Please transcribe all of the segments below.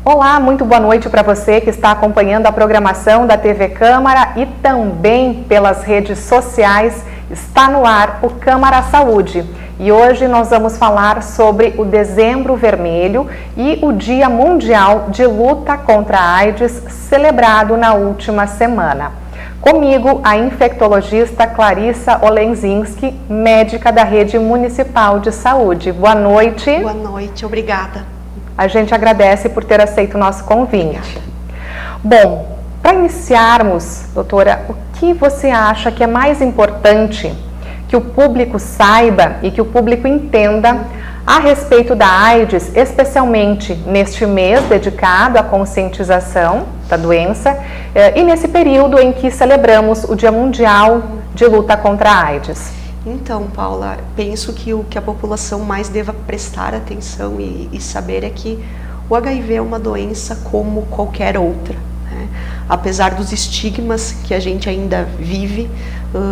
Olá, muito boa noite para você que está acompanhando a programação da TV Câmara e também pelas redes sociais. Está no ar o Câmara Saúde e hoje nós vamos falar sobre o Dezembro Vermelho e o Dia Mundial de Luta contra a AIDS, celebrado na última semana. Comigo, a infectologista Clarissa Olenzinski, médica da Rede Municipal de Saúde. Boa noite. Boa noite, obrigada. A gente agradece por ter aceito o nosso convite. Obrigada. Bom, para iniciarmos, doutora, o que você acha que é mais importante que o público saiba e que o público entenda a respeito da AIDS, especialmente neste mês dedicado à conscientização da doença e nesse período em que celebramos o Dia Mundial de Luta contra a AIDS? Então, Paula, penso que o que a população mais deva prestar atenção e saber é que o HIV é uma doença como qualquer outra, né? Apesar dos estigmas que a gente ainda vive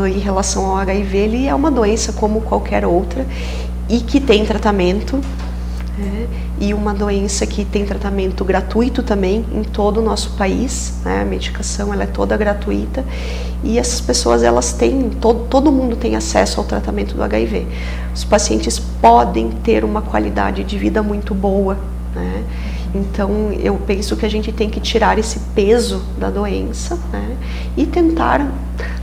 em relação ao HIV, ele é uma doença como qualquer outra e que tem tratamento, né? E uma doença que tem tratamento gratuito também em todo o nosso país, né? A medicação ela é toda gratuita e essas pessoas elas têm, todo mundo tem acesso ao tratamento do HIV. Os pacientes podem ter uma qualidade de vida muito boa, né? Então eu penso que a gente tem que tirar esse peso da doença, né? E tentar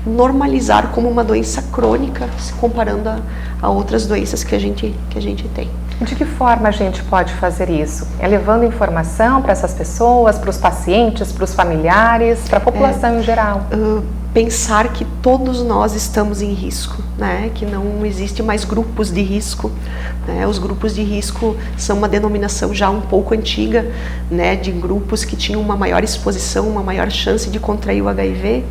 normalizar como uma doença crônica, se comparando a outras doenças que a gente tem. De que forma a gente pode fazer isso? É levando informação para essas pessoas, para os pacientes, para os familiares, para a população em geral? Pensar que todos nós estamos em risco, né? Que não existe mais grupos de risco, né? Os grupos de risco são uma denominação já um pouco antiga, né? De grupos que tinham uma maior exposição, uma maior chance de contrair o HIV.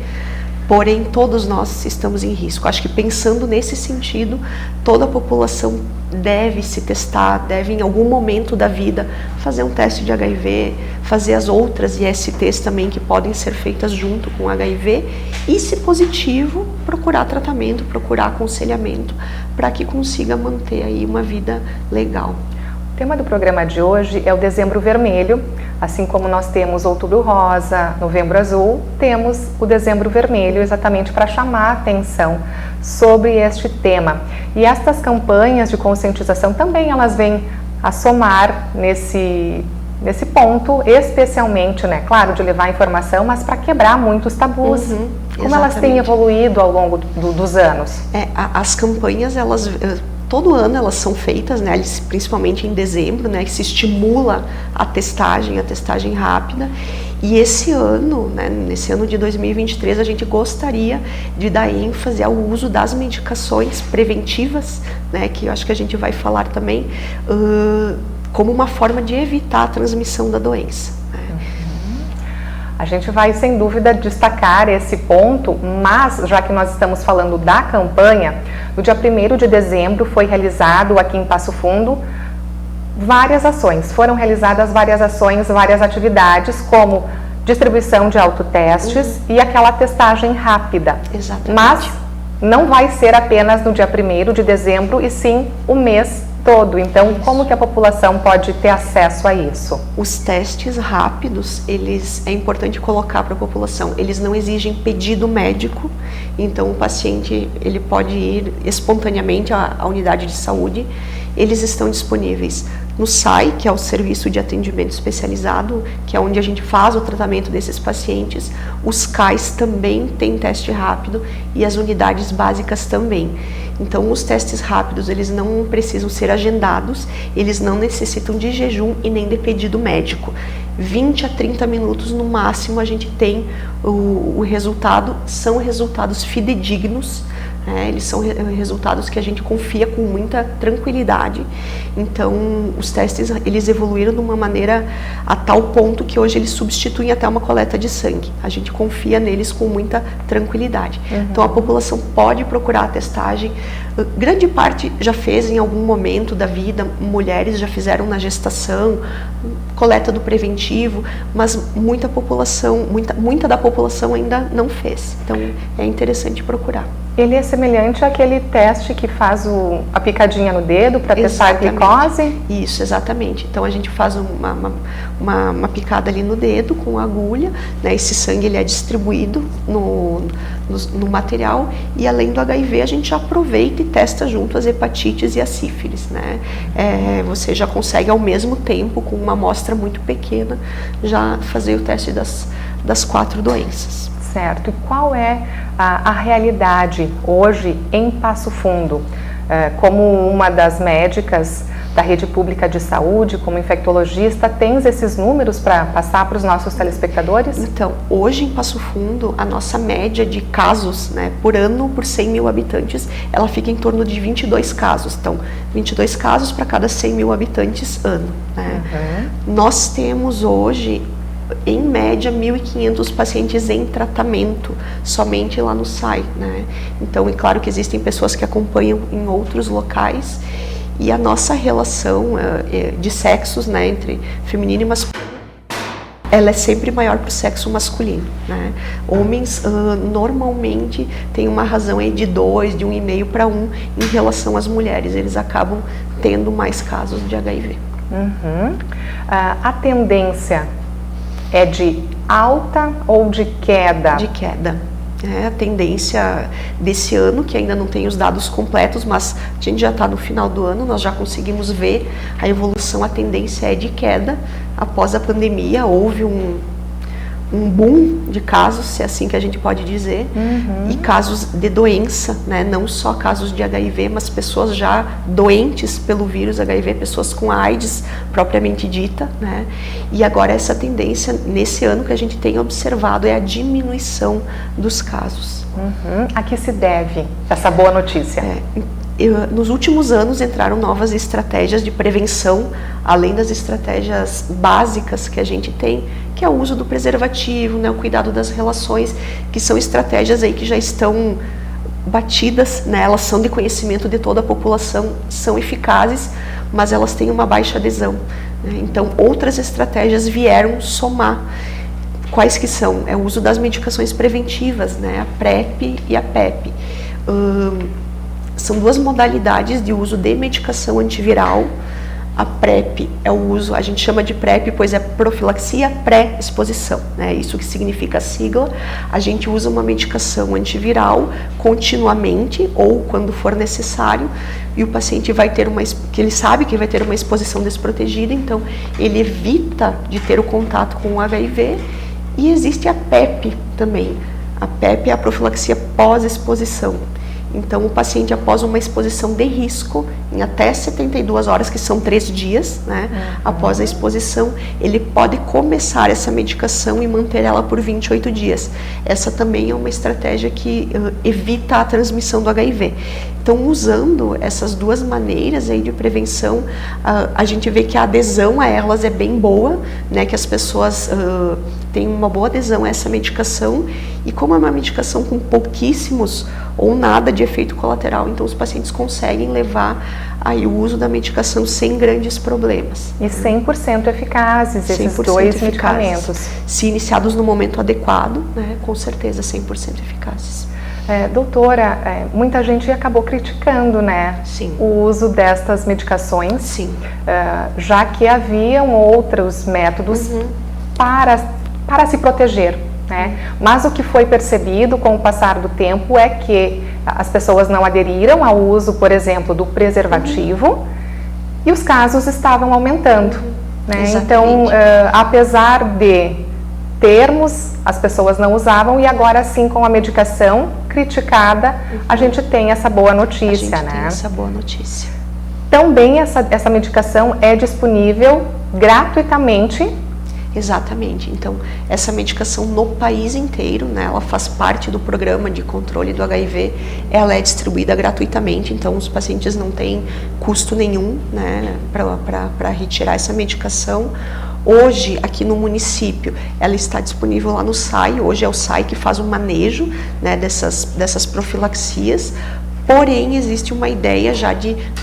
Porém, todos nós estamos em risco. Acho que pensando nesse sentido, toda a população deve se testar, deve em algum momento da vida fazer um teste de HIV, fazer as outras ISTs também que podem ser feitas junto com o HIV e, se positivo, procurar tratamento, procurar aconselhamento para que consiga manter aí uma vida legal. O tema do programa de hoje é o Dezembro Vermelho. Assim como nós temos Outubro Rosa, Novembro Azul, temos o Dezembro Vermelho exatamente para chamar a atenção sobre este tema. E estas campanhas de conscientização também elas vêm a somar nesse ponto, especialmente, né, claro, de levar informação, mas para quebrar muitos tabus. Como elas têm evoluído ao longo dos anos? As campanhas, elas... Todo ano elas são feitas, né, principalmente em dezembro, né, que se estimula a testagem rápida. E esse ano, né, nesse ano de 2023, a gente gostaria de dar ênfase ao uso das medicações preventivas, né, que eu acho que a gente vai falar também, como uma forma de evitar a transmissão da doença. A gente vai, sem dúvida, destacar esse ponto, mas já que nós estamos falando da campanha, no dia 1º de dezembro foi realizado aqui em Passo Fundo várias ações. Foram realizadas várias ações, várias atividades, como distribuição de autotestes e aquela testagem rápida. Exatamente. Mas não vai ser apenas no dia 1º de dezembro, e sim o mês todo. Então, como que a população pode ter acesso a isso? Os testes rápidos, é importante colocar para a população, eles não exigem pedido médico, então o paciente ele pode ir espontaneamente à unidade de saúde. Eles estão disponíveis no SAI, que é o Serviço de Atendimento Especializado, que é onde a gente faz o tratamento desses pacientes. Os CAIs também têm teste rápido e as unidades básicas também. Então, os testes rápidos, eles não precisam ser agendados, eles não necessitam de jejum e nem de pedido médico. 20 a 30 minutos no máximo a gente tem o resultado, são resultados fidedignos, eles são resultados que a gente confia com muita tranquilidade. Então, os testes, eles evoluíram de uma maneira a tal ponto que hoje eles substituem até uma coleta de sangue. A gente confia neles com muita tranquilidade. Então, a população pode procurar a testagem. Grande parte já fez em algum momento da vida, mulheres já fizeram na gestação, coleta do preventivo, mas muita da população ainda não fez. Então, é interessante procurar. Ele é semelhante àquele teste que faz a picadinha no dedo para testar a glicose? Isso, exatamente. Então a gente faz uma picada ali no dedo com agulha, né? Esse sangue ele é distribuído no material, e além do HIV a gente aproveita e testa junto as hepatites e a sífilis, né? Você já consegue ao mesmo tempo, com uma amostra muito pequena, já fazer o teste das 4 doenças. Certo. E qual é a realidade hoje em Passo Fundo? Como uma das médicas da rede pública de saúde, como infectologista, tens esses números para passar para os nossos telespectadores? Então, hoje em Passo Fundo, a nossa média de casos, né, por ano, por 100 mil habitantes, ela fica em torno de 22 casos. Então, 22 casos para cada 100 mil habitantes ano, né? Nós temos hoje, em média, 1.500 pacientes em tratamento, somente lá no SAI, né? Então, é claro que existem pessoas que acompanham em outros locais, e a nossa relação de sexos, né, entre feminino e masculino, ela é sempre maior para o sexo masculino, né? Homens normalmente têm uma razão aí de 2, de 1,5 para 1 em relação às mulheres, eles acabam tendo mais casos de HIV. A tendência é de alta ou de queda? De queda. A tendência desse ano, que ainda não tem os dados completos, mas a gente já está no final do ano, nós já conseguimos ver a evolução, a tendência é de queda. Após a pandemia, houve um boom de casos, se é assim que a gente pode dizer, e casos de doença, né? Não só casos de HIV, mas pessoas já doentes pelo vírus HIV, pessoas com AIDS propriamente dita, né? E agora essa tendência, nesse ano que a gente tem observado, é a diminuição dos casos. A que se deve essa boa notícia? Nos últimos anos entraram novas estratégias de prevenção, além das estratégias básicas que a gente tem, que é o uso do preservativo, né, o cuidado das relações, que são estratégias aí que já estão batidas, né, elas são de conhecimento de toda a população, são eficazes, mas elas têm uma baixa adesão, né? Então outras estratégias vieram somar. Quais que são? É o uso das medicações preventivas, né, a PrEP e a PEP. São duas modalidades de uso de medicação antiviral. A PrEP é o uso, a gente chama de PrEP, pois é profilaxia pré-exposição, né? Isso que significa a sigla. A gente usa uma medicação antiviral continuamente ou quando for necessário, e o paciente vai ter que ele sabe que vai ter uma exposição desprotegida, então ele evita de ter o contato com o HIV. E existe a PEP também. A PEP é a profilaxia pós-exposição. Então, o paciente, após uma exposição de risco, em até 72 horas, que são 3 dias, né, após a exposição, ele pode começar essa medicação e manter ela por 28 dias. Essa também é uma estratégia que evita a transmissão do HIV. Então, usando essas duas maneiras aí de prevenção, a gente vê que a adesão a elas é bem boa, né, que as pessoas têm uma boa adesão a essa medicação, e como é uma medicação com pouquíssimos ou nada de efeito colateral, então os pacientes conseguem levar aí o uso da medicação sem grandes problemas. E 100% eficazes esses 100% dois medicamentos. Se iniciados no momento adequado, né, com certeza 100% eficazes. Doutora, muita gente acabou criticando, né, Sim. o uso destas medicações, Sim. Já que haviam outros métodos para se proteger, né? Mas o que foi percebido com o passar do tempo é que as pessoas não aderiram ao uso, por exemplo, do preservativo, e os casos estavam aumentando, né? Então, apesar de termos, as pessoas não usavam, e agora sim, com a medicação criticada, a gente tem essa boa notícia, a gente tem essa boa notícia. Também essa medicação é disponível gratuitamente. Exatamente. Então, essa medicação no país inteiro, né, ela faz parte do programa de controle do HIV, ela é distribuída gratuitamente, então os pacientes não têm custo nenhum, né, para retirar essa medicação. Hoje, aqui no município, ela está disponível lá no SAI, hoje é o SAI que faz o manejo, né, dessas profilaxias. Porém, existe uma ideia já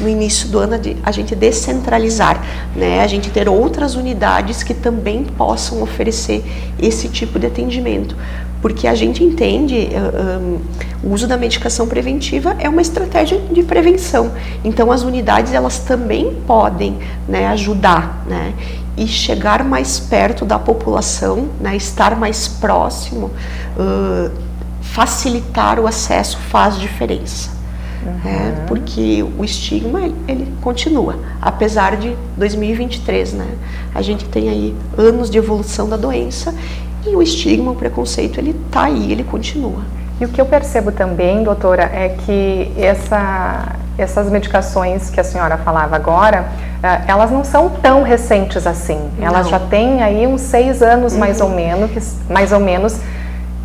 no início do ano, de a gente descentralizar, né? A gente ter outras unidades que também possam oferecer esse tipo de atendimento. Porque a gente entende o uso da medicação preventiva é uma estratégia de prevenção. Então as unidades elas também podem, né, ajudar, né, e chegar mais perto da população, né, estar mais próximo, facilitar o acesso faz diferença. Porque o estigma ele continua, apesar de 2023, né? A gente tem aí anos de evolução da doença e o estigma, o preconceito, ele tá aí, ele continua. E o que eu percebo também, doutora, é que essas medicações que a senhora falava agora, elas não são tão recentes assim. Elas já têm aí uns 6 anos mais ou menos,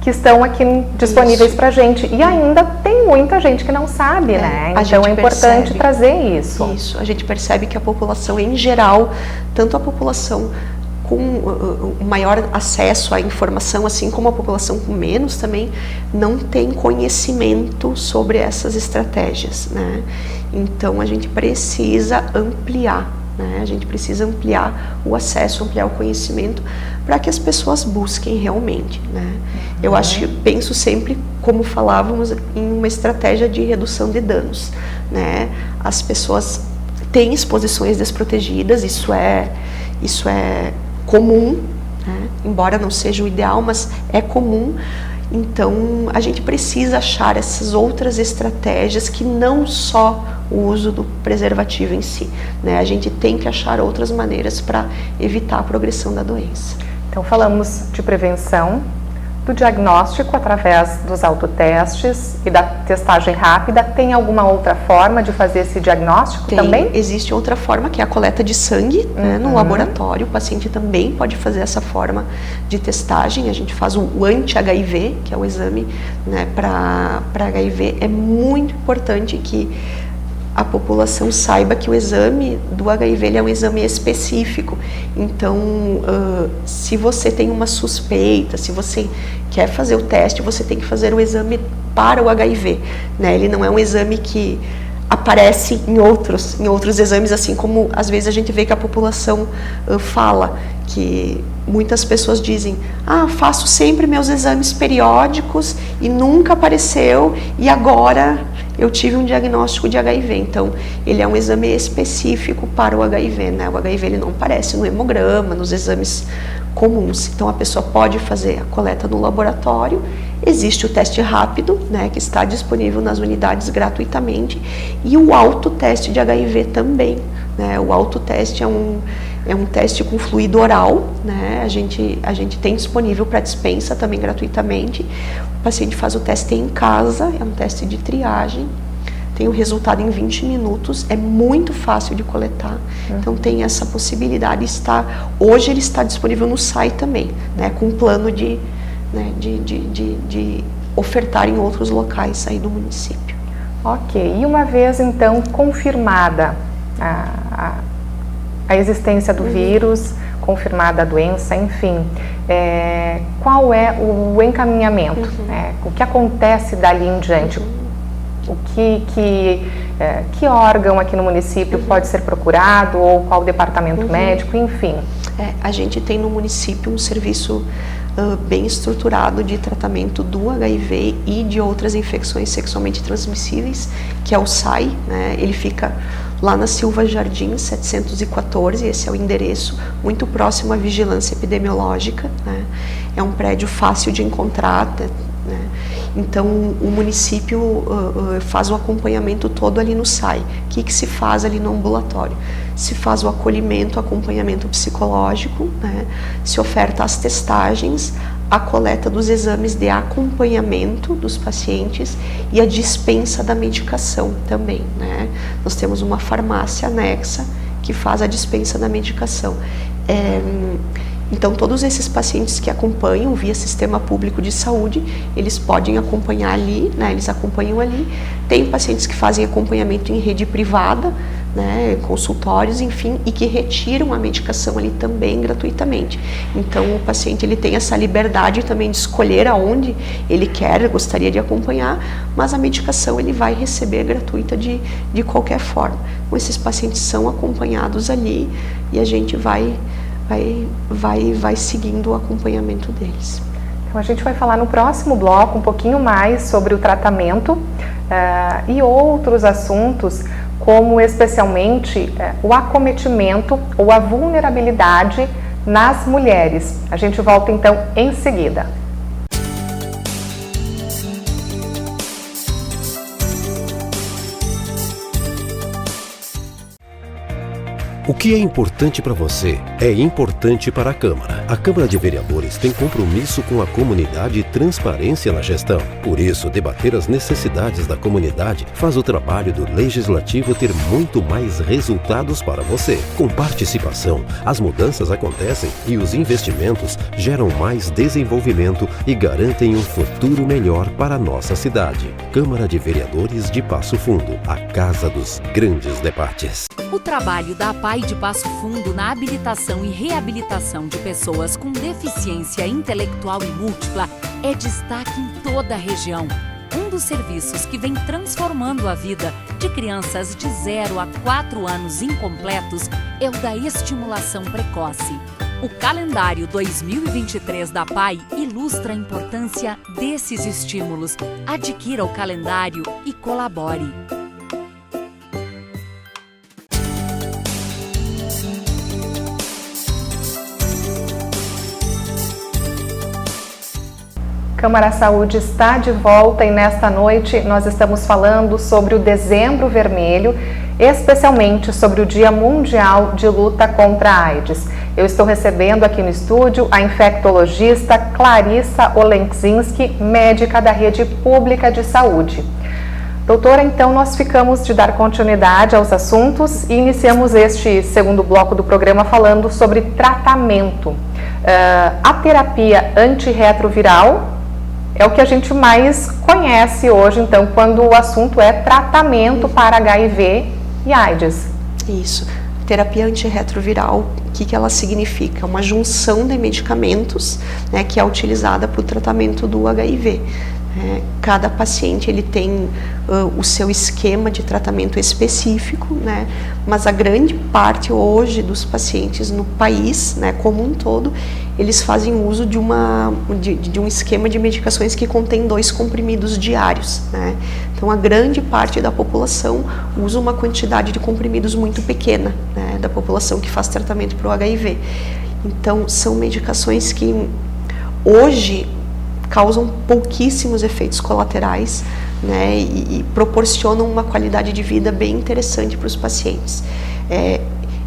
que estão aqui disponíveis para a gente. E ainda tem muita gente que não sabe, né? Então é importante trazer isso. Isso, a gente percebe que a população em geral, tanto a população com maior acesso à informação, assim como a população com menos também, não tem conhecimento sobre essas estratégias, né? Então a gente precisa ampliar, né? A gente precisa ampliar o acesso, ampliar o conhecimento para que as pessoas busquem realmente, né? Eu penso sempre, como falávamos, em uma estratégia de redução de danos, né? As pessoas têm exposições desprotegidas, isso é comum, né? Embora não seja o ideal, mas é comum. Então a gente precisa achar essas outras estratégias que não só o uso do preservativo em si, né? A gente tem que achar outras maneiras para evitar a progressão da doença. Então falamos de prevenção, do diagnóstico através dos autotestes e da testagem rápida. Tem alguma outra forma de fazer esse diagnóstico também? Existe outra forma, que é a coleta de sangue, né, no laboratório. O paciente também pode fazer essa forma de testagem. A gente faz o anti-HIV, que é o exame, né, para HIV. É muito importante que a população saiba que o exame do HIV ele é um exame específico. Então, se você tem uma suspeita, se você quer fazer o teste, você tem que fazer o exame para o HIV, né? Ele não é um exame que aparece em outros exames, assim como às vezes a gente vê que a população fala, que muitas pessoas dizem, faço sempre meus exames periódicos e nunca apareceu e agora eu tive um diagnóstico de HIV. Então, ele é um exame específico para o HIV, né? O HIV ele não aparece no hemograma, nos exames comuns. Então, a pessoa pode fazer a coleta no laboratório. Existe o teste rápido, né, que está disponível nas unidades gratuitamente, e o autoteste de HIV também, né? O autoteste é um teste com fluido oral, né? A gente tem disponível para dispensa também gratuitamente. O paciente faz o teste em casa, é um teste de triagem, tem o resultado em 20 minutos, é muito fácil de coletar, então tem essa possibilidade. Hoje ele está disponível no SAI também, né, com plano de ofertar em outros locais aí do município. Ok, e uma vez então confirmada a existência do vírus, confirmada a doença, enfim, qual é o encaminhamento? O que acontece dali em diante? Que órgão aqui no município pode ser procurado, ou qual departamento médico, enfim? A gente tem no município um serviço bem estruturado de tratamento do HIV e de outras infecções sexualmente transmissíveis, que é o SAI, né? Ele fica lá na Silva Jardim 714, esse é o endereço, muito próximo à vigilância epidemiológica, né? É um prédio fácil de encontrar, né? Então o município faz o acompanhamento todo ali no SAI. O que se faz ali no ambulatório? Se faz o acolhimento, acompanhamento psicológico, né? Se oferta as testagens, a coleta dos exames de acompanhamento dos pacientes e a dispensa da medicação também, né? Nós temos uma farmácia anexa que faz a dispensa da medicação. Então, todos esses pacientes que acompanham via sistema público de saúde, eles podem acompanhar ali, né? Eles acompanham ali. Tem pacientes que fazem acompanhamento em rede privada, né? Consultórios, enfim, e que retiram a medicação ali também gratuitamente. Então, o paciente ele tem essa liberdade também de escolher aonde ele gostaria de acompanhar, mas a medicação ele vai receber gratuita de qualquer forma. Então, esses pacientes são acompanhados ali e a gente vai seguindo o acompanhamento deles. Então, a gente vai falar no próximo bloco um pouquinho mais sobre o tratamento e outros assuntos, como especialmente o acometimento ou a vulnerabilidade nas mulheres. A gente volta então em seguida. O que é importante para você é importante para a Câmara. A Câmara de Vereadores tem compromisso com a comunidade e transparência na gestão. Por isso, debater as necessidades da comunidade faz o trabalho do Legislativo ter muito mais resultados para você. Com participação, as mudanças acontecem e os investimentos geram mais desenvolvimento e garantem um futuro melhor para a nossa cidade. Câmara de Vereadores de Passo Fundo, a casa dos grandes debates. O trabalho da APAI de Passo Fundo na habilitação e reabilitação de pessoas com deficiência intelectual e múltipla é destaque em toda a região. Um dos serviços que vem transformando a vida de crianças de 0 a 4 anos incompletos é o da estimulação precoce. O calendário 2023 da APAI ilustra a importância desses estímulos. Adquira o calendário e colabore. Câmara Saúde está de volta e nesta noite nós estamos falando sobre o Dezembro Vermelho, especialmente sobre o Dia Mundial de Luta contra a AIDS. Eu estou recebendo aqui no estúdio a infectologista Clarissa Olenkzinski, médica da Rede Pública de Saúde. Doutora, então nós ficamos de dar continuidade aos assuntos e iniciamos este segundo bloco do programa falando sobre tratamento. A terapia antirretroviral é o que a gente mais conhece hoje, então, quando o assunto é tratamento para HIV e AIDS. Isso. Terapia antirretroviral, o que ela significa? Uma junção de medicamentos, né, que é utilizada para o tratamento do HIV. Cada paciente ele tem o seu esquema de tratamento específico, né? Mas a grande parte hoje dos pacientes no país, né, como um todo, eles fazem uso de um esquema de medicações que contém 2 comprimidos diários, né? Então a grande parte da população usa uma quantidade de comprimidos muito pequena, né, da população que faz tratamento para o HIV. Então são medicações que hoje causam pouquíssimos efeitos colaterais, né, e proporcionam uma qualidade de vida bem interessante para os pacientes.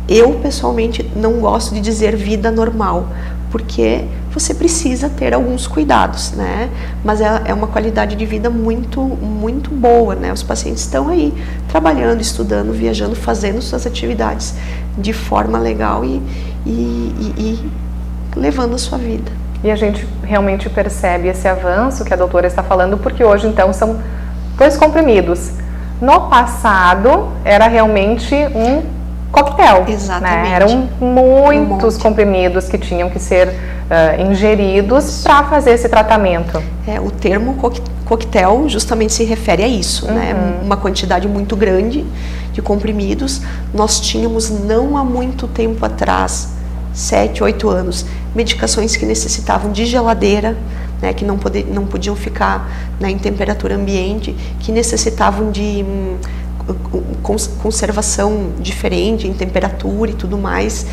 Eu, pessoalmente, não gosto de dizer vida normal, porque você precisa ter alguns cuidados, né, mas é uma qualidade de vida muito, muito boa, né, os pacientes estão aí trabalhando, estudando, viajando, fazendo suas atividades de forma legal e levando a sua vida. E a gente realmente percebe esse avanço que a doutora está falando, porque hoje, então, são 2 comprimidos. No passado, era realmente um coquetel. Exatamente. Né? Eram muitos comprimidos que tinham que ser ingeridos para fazer esse tratamento. O termo coquetel justamente se refere a isso, né? Uma quantidade muito grande de comprimidos. Nós tínhamos, não há muito tempo atrás, 7, 8 anos, medicações que necessitavam de geladeira, né, que não podiam ficar, né, em temperatura ambiente, que necessitavam de conservação diferente, em temperatura e tudo mais.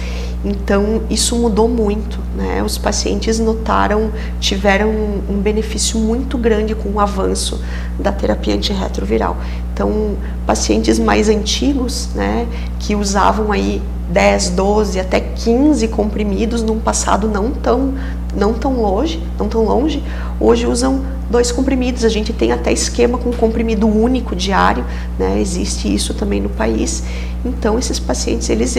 Então, isso mudou muito, né? Os pacientes tiveram um benefício muito grande com o avanço da terapia antirretroviral. Então, pacientes mais antigos, né, que usavam aí 10, 12, até 15 comprimidos num passado não tão longe, hoje usam 2 comprimidos. A gente tem até esquema com comprimido único diário, né? Existe isso também no país. Então, esses pacientes, eles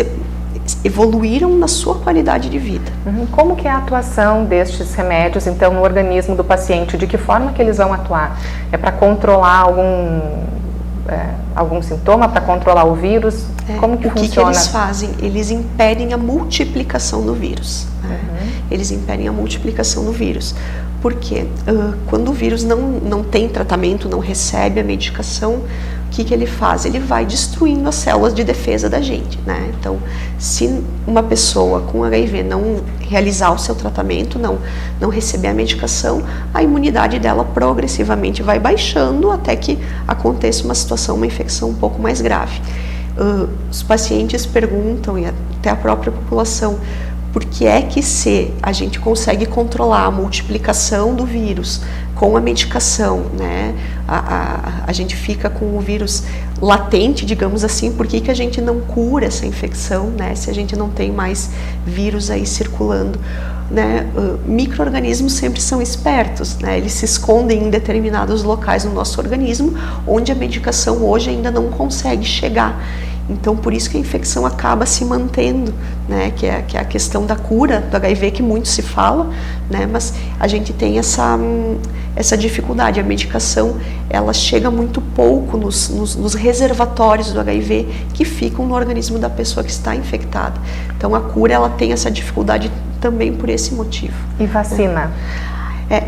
evoluíram na sua qualidade de vida. Como que é a atuação destes remédios, então, no organismo do paciente? De que forma que eles vão atuar? É para controlar algum sintoma, para controlar o vírus? Como que funciona? O que eles fazem? Eles impedem a multiplicação do vírus. Né? Eles impedem a multiplicação do vírus. Porque quando o vírus não tem tratamento, não recebe a medicação, que ele faz? Ele vai destruindo as células de defesa da gente, né? Então, se uma pessoa com HIV não realizar o seu tratamento, não receber a medicação, a imunidade dela progressivamente vai baixando até que aconteça uma situação, uma infecção um pouco mais grave. Os pacientes perguntam, e até a própria população, por que é que se a gente consegue controlar a multiplicação do vírus com a medicação, né, a gente fica com o vírus latente, digamos assim, por que a gente não cura essa infecção, né, se a gente não tem mais vírus aí circulando, né? Micro-organismos sempre são espertos, né, eles se escondem em determinados locais no nosso organismo, onde a medicação hoje ainda não consegue chegar. Então, por isso que a infecção acaba se mantendo, né, que é a questão da cura do HIV, que muito se fala, né, mas a gente tem essa dificuldade. A medicação, ela chega muito pouco nos reservatórios do HIV que ficam no organismo da pessoa que está infectada. Então, a cura, ela tem essa dificuldade também por esse motivo. E vacina?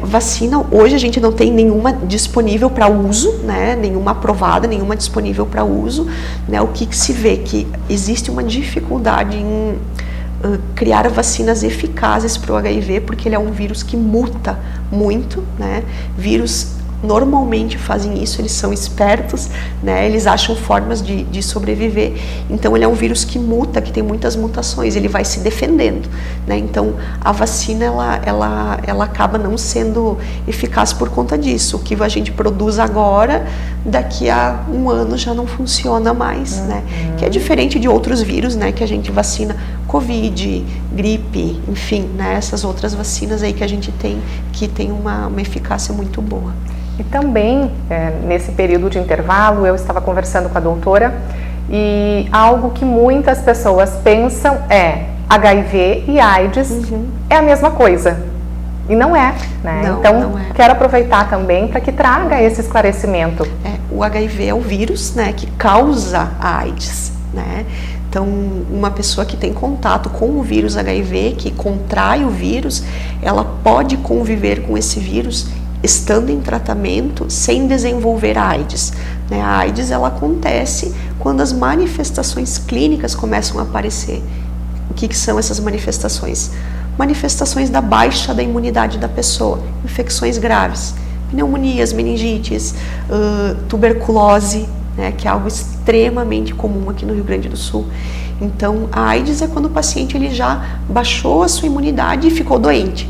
Vacina, hoje a gente não tem nenhuma disponível para uso, né, nenhuma aprovada, nenhuma disponível para uso, né, o que se vê que existe uma dificuldade em criar vacinas eficazes para o HIV, porque ele é um vírus que muta muito, né, vírus normalmente fazem isso, eles são espertos, né, eles acham formas de sobreviver, então ele é um vírus que muta, que tem muitas mutações, ele vai se defendendo, né, então a vacina ela acaba não sendo eficaz por conta disso. O que a gente produz agora, daqui a um ano já não funciona mais, né, que é diferente de outros vírus, né, que a gente vacina Covid, gripe, enfim, né, essas outras vacinas aí que a gente tem, que tem uma eficácia muito boa. E também, nesse período de intervalo, eu estava conversando com a doutora e algo que muitas pessoas pensam é HIV e AIDS é a mesma coisa. E não é, né? Não, então, não é. Quero aproveitar também para que traga esse esclarecimento. O HIV é o vírus, né, que causa a AIDS, né? Então, uma pessoa que tem contato com o vírus HIV, que contrai o vírus, ela pode conviver com esse vírus estando em tratamento sem desenvolver a AIDS. A AIDS, ela acontece quando as manifestações clínicas começam a aparecer. O que são essas manifestações? Manifestações da baixa da imunidade da pessoa, infecções graves, pneumonias, meningites, tuberculose, né, que é algo extremamente comum aqui no Rio Grande do Sul. Então, a AIDS é quando o paciente ele já baixou a sua imunidade e ficou doente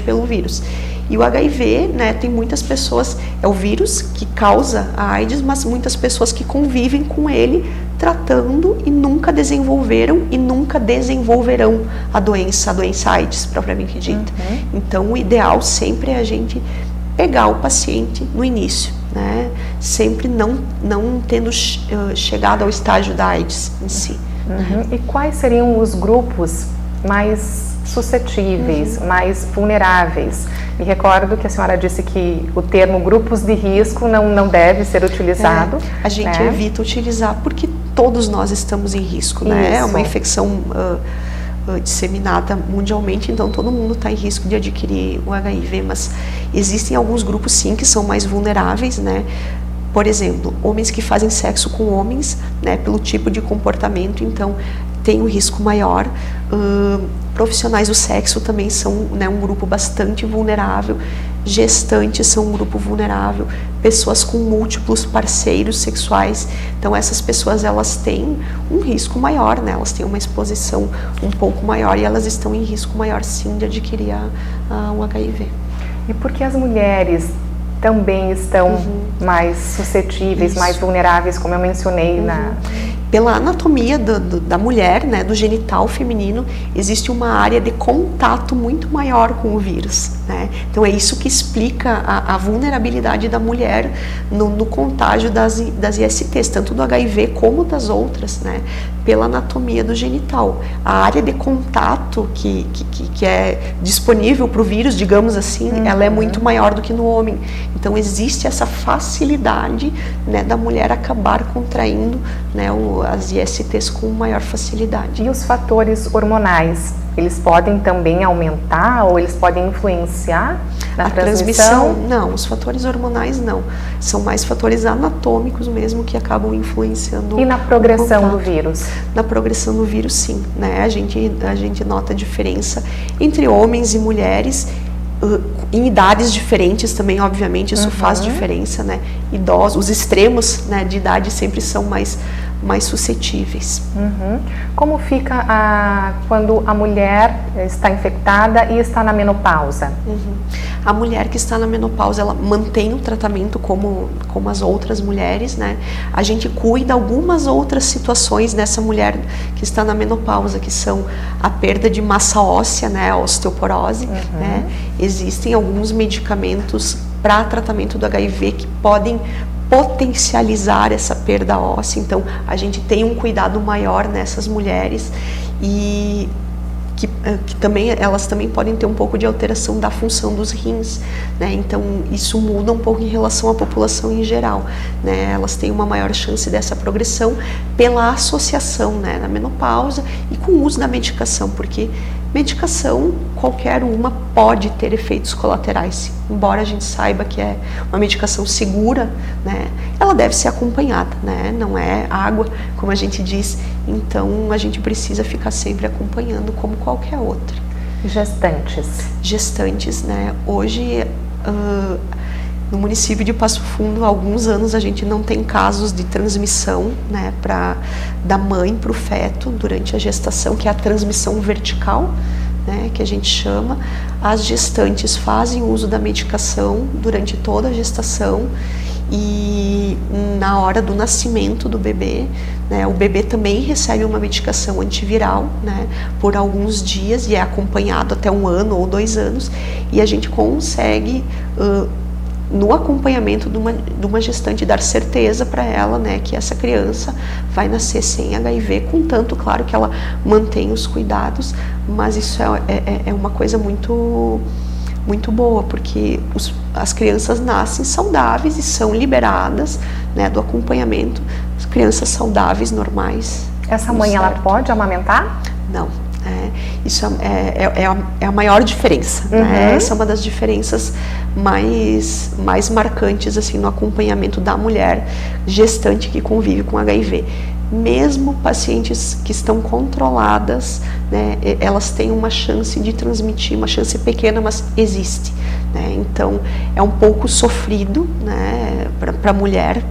pelo vírus. E o HIV, né, tem muitas pessoas, é o vírus que causa a AIDS, mas muitas pessoas que convivem com ele, tratando e nunca desenvolveram e nunca desenvolverão a doença AIDS propriamente dita. Então, o ideal sempre é a gente pegar o paciente no início, né, sempre não tendo chegado ao estágio da AIDS em si. E quais seriam os grupos mais suscetíveis, mais vulneráveis? Me recordo que a senhora disse que o termo grupos de risco não deve ser utilizado. A gente evita utilizar porque todos nós estamos em risco, né? É uma infecção disseminada mundialmente, então todo mundo está em risco de adquirir o HIV, mas existem alguns grupos sim que são mais vulneráveis, né? Por exemplo, homens que fazem sexo com homens, né, pelo tipo de comportamento, então tem um risco maior. Profissionais do sexo também são, né, um grupo bastante vulnerável. Gestantes são um grupo vulnerável. Pessoas com múltiplos parceiros sexuais. Então essas pessoas, elas têm um risco maior, né? Elas têm uma exposição um pouco maior e elas estão em risco maior sim de adquirir o HIV. E por que as mulheres também estão mais suscetíveis, mais vulneráveis, como eu mencionei Pela anatomia da mulher, né, do genital feminino, existe uma área de contato muito maior com o vírus, né? Então é isso que explica a vulnerabilidade da mulher no contágio das ISTs, tanto do HIV como das outras, né? Pela anatomia do genital. A área de contato que é disponível para o vírus, digamos assim, ela é muito maior do que no homem. Então existe essa facilidade, né, da mulher acabar contraindo, né, as ISTs com maior facilidade. E os fatores hormonais, eles podem também aumentar ou eles podem influenciar na transmissão? Não, os fatores hormonais não. São mais fatores anatômicos mesmo que acabam influenciando. E na progressão do vírus? Na progressão do vírus, sim, né? A gente nota a diferença entre homens e mulheres, em idades diferentes também, obviamente, isso faz diferença, né? Idosos, os extremos, né, de idade sempre são mais suscetíveis. Como fica quando a mulher está infectada e está na menopausa? A mulher que está na menopausa, ela mantém o tratamento como as outras mulheres, né? A gente cuida algumas outras situações dessa mulher que está na menopausa, que são a perda de massa óssea, né? A osteoporose, né? Existem alguns medicamentos para tratamento do HIV que podem potencializar essa perda óssea, então a gente tem um cuidado maior nessas mulheres e que também, elas também podem ter um pouco de alteração da função dos rins, né? Então isso muda um pouco em relação à população em geral, né? Elas têm uma maior chance dessa progressão pela associação, né, na menopausa e com o uso da medicação, porque medicação, qualquer uma, pode ter efeitos colaterais, embora a gente saiba que é uma medicação segura, né? Ela deve ser acompanhada, né? Não é água, como a gente diz, então a gente precisa ficar sempre acompanhando como qualquer outra. Gestantes, né? Hoje, no município de Passo Fundo, há alguns anos a gente não tem casos de transmissão, né, da mãe para o feto durante a gestação, que é a transmissão vertical, né, que a gente chama. As gestantes fazem uso da medicação durante toda a gestação e na hora do nascimento do bebê, né, o bebê também recebe uma medicação antiviral, né, por alguns dias e é acompanhado até 1 ano ou 2 anos, e a gente consegue no acompanhamento de uma gestante dar certeza para ela, né, que essa criança vai nascer sem HIV, contanto, claro, que ela mantém os cuidados, mas isso é uma coisa muito boa, porque as crianças nascem saudáveis e são liberadas, né, do acompanhamento, as crianças saudáveis, normais. Essa mãe, ela pode amamentar? Não. Isso é a maior diferença, né? Essa é uma das diferenças mais marcantes assim, no acompanhamento da mulher gestante que convive com HIV. Mesmo pacientes que estão controladas, né, elas têm uma chance de transmitir, uma chance pequena, mas existe, né? Então é um pouco sofrido, né, para a mulher,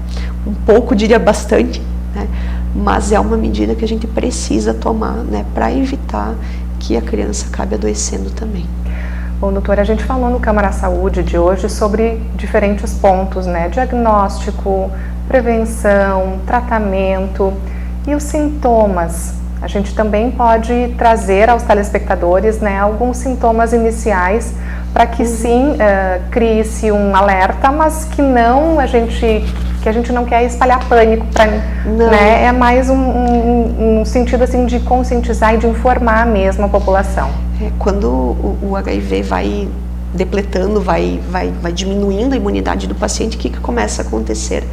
um pouco, diria bastante, né? Mas é uma medida que a gente precisa tomar, né, para evitar que a criança acabe adoecendo também. Bom, doutora, a gente falou no Câmara Saúde de hoje sobre diferentes pontos, né, diagnóstico, prevenção, tratamento e os sintomas. A gente também pode trazer aos telespectadores, né, alguns sintomas iniciais para que sim, crie-se um alerta, mas que a gente não quer espalhar pânico, né? É mais um sentido assim de conscientizar e de informar mesmo a população. Quando o HIV vai depletando, vai diminuindo a imunidade do paciente, o que começa a acontecer?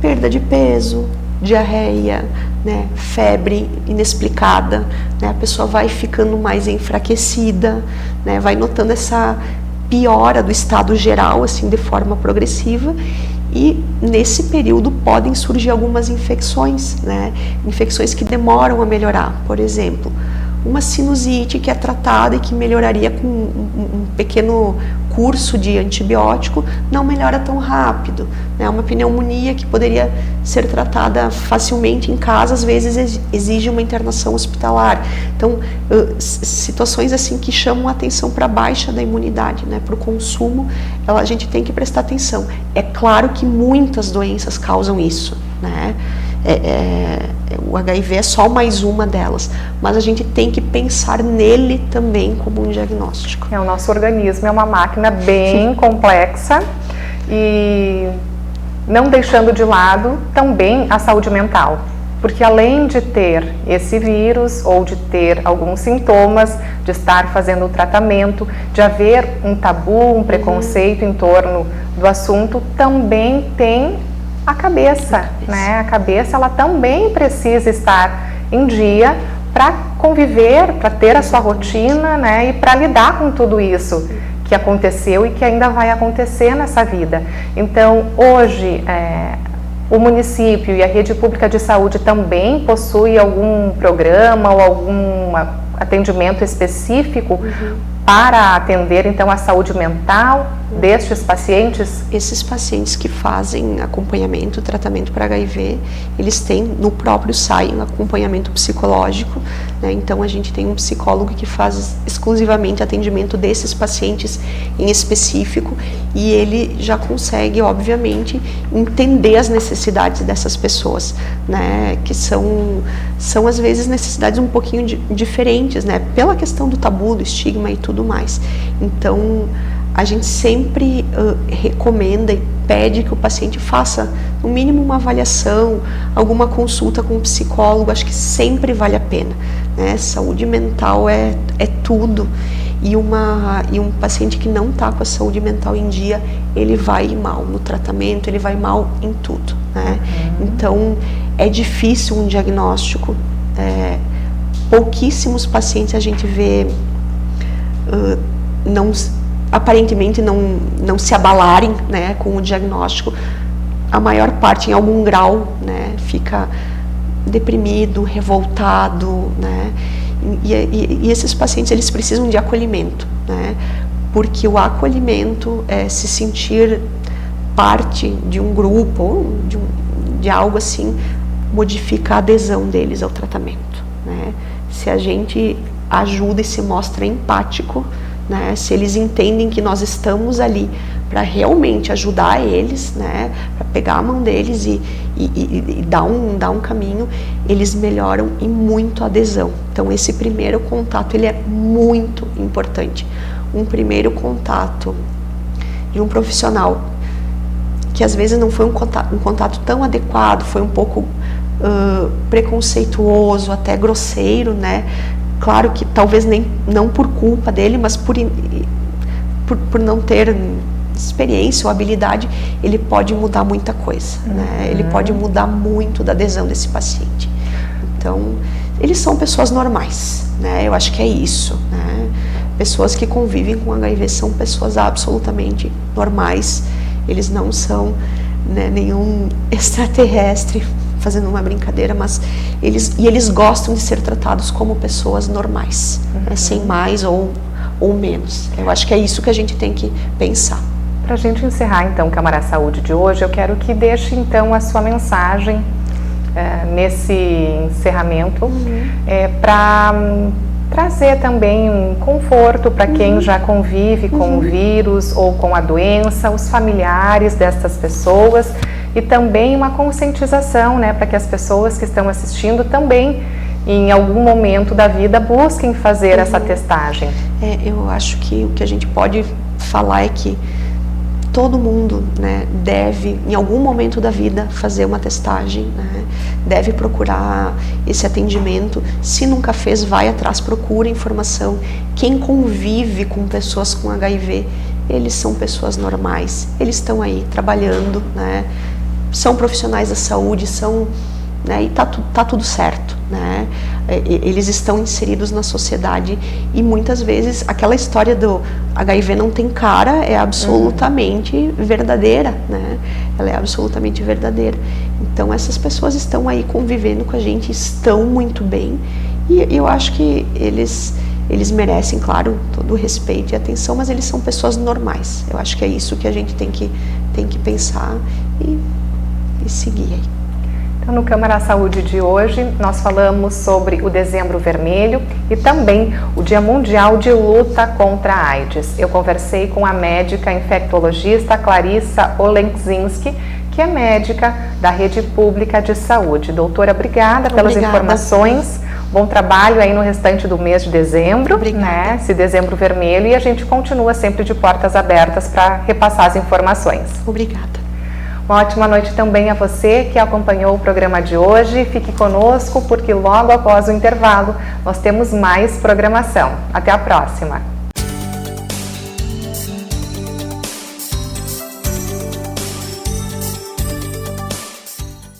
Perda de peso, diarreia, né, febre inexplicada, né, a pessoa vai ficando mais enfraquecida, né, vai notando essa piora do estado geral, assim, de forma progressiva, e nesse período podem surgir algumas infecções, né, infecções que demoram a melhorar, por exemplo, uma sinusite que é tratada e que melhoraria com um pequeno curso de antibiótico, não melhora tão rápido, né? Uma pneumonia que poderia ser tratada facilmente em casa, às vezes exige uma internação hospitalar. Então, situações assim que chamam a atenção para a baixa da imunidade, né? Para o consumo, a gente tem que prestar atenção. É claro que muitas doenças causam isso, né? O HIV é só mais uma delas, mas a gente tem que pensar nele também como um diagnóstico. O nosso organismo é uma máquina bem complexa e não deixando de lado também a saúde mental, porque além de ter esse vírus ou de ter alguns sintomas, de estar fazendo o tratamento, de haver um tabu, um preconceito em torno do assunto, também tem a cabeça, né? A cabeça, ela também precisa estar em dia para conviver, para ter a sua rotina, né? E para lidar com tudo isso que aconteceu e que ainda vai acontecer nessa vida. Então, hoje, o município e a rede pública de saúde também possui algum programa ou algum atendimento específico para atender, então, a saúde mental destes pacientes? Esses pacientes que fazem acompanhamento, tratamento para HIV, eles têm no próprio SAI um acompanhamento psicológico, né? Então a gente tem um psicólogo que faz exclusivamente atendimento desses pacientes em específico e ele já consegue, obviamente, entender as necessidades dessas pessoas, né? Que são às vezes necessidades um pouquinho diferentes, né? Pela questão do tabu, do estigma e tudo mais. Então a gente sempre recomenda e pede que o paciente faça, no mínimo, uma avaliação, alguma consulta com um psicólogo. Acho que sempre vale a pena, né? Saúde mental é tudo. E um paciente que não está com a saúde mental em dia, ele vai mal no tratamento, ele vai mal em tudo, né? Então, é difícil um diagnóstico. Pouquíssimos pacientes a gente vê aparentemente não se abalarem, né, com o diagnóstico. A maior parte, em algum grau, né, fica deprimido, revoltado, né, e esses pacientes, eles precisam de acolhimento, né, porque o acolhimento é se sentir parte de um grupo, ou de algo assim, modifica a adesão deles ao tratamento, né. Se a gente ajuda e se mostra empático, né, se eles entendem que nós estamos ali para realmente ajudar eles, né, para pegar a mão deles e dar um caminho, eles melhoram e muito a adesão. Então esse primeiro contato, ele é muito importante. Um primeiro contato de um profissional que às vezes não foi um contato tão adequado, foi um pouco preconceituoso, até grosseiro, né? Claro que talvez não por culpa dele, mas por não ter experiência ou habilidade, ele pode mudar muita coisa, né? Ele pode mudar muito da adesão desse paciente. Então, eles são pessoas normais, né? Eu acho que é isso, né? Pessoas que convivem com HIV são pessoas absolutamente normais. Eles não são, né, nenhum extraterrestre, fazendo uma brincadeira, mas eles gostam de ser tratados como pessoas normais, né, sem mais ou menos. Eu acho que é isso que a gente tem que pensar. Para a gente encerrar, então, o Câmara Saúde de hoje, eu quero que deixe, então, a sua mensagem nesse encerramento, para trazer também um conforto para quem já convive com o vírus ou com a doença, os familiares destas pessoas, e também uma conscientização, né, para que as pessoas que estão assistindo também, em algum momento da vida, busquem fazer essa testagem. Eu acho que o que a gente pode falar é que todo mundo, né, deve, em algum momento da vida, fazer uma testagem, né, deve procurar esse atendimento. Se nunca fez, vai atrás, procura informação. Quem convive com pessoas com HIV, eles são pessoas normais, eles estão aí trabalhando, né, são profissionais da saúde, né, e tá tudo certo, né? Eles estão inseridos na sociedade e muitas vezes aquela história do HIV não tem cara é absolutamente verdadeira, né? Ela é absolutamente verdadeira. Então essas pessoas estão aí convivendo com a gente, estão muito bem, e eu acho que eles merecem, claro, todo o respeito e atenção, mas eles são pessoas normais. Eu acho que é isso que a gente tem que pensar e seguir aí. Então, no Câmara Saúde de hoje, nós falamos sobre o Dezembro Vermelho e também o Dia Mundial de Luta contra a AIDS. Eu conversei com a médica infectologista Clarissa Olekzinski, que é médica da Rede Pública de Saúde. Doutora, obrigada pelas informações. Bom trabalho aí no restante do mês de dezembro, né? Esse Dezembro Vermelho, e a gente continua sempre de portas abertas para repassar as informações. Obrigada. Uma ótima noite também a você que acompanhou o programa de hoje. Fique conosco porque logo após o intervalo nós temos mais programação. Até a próxima!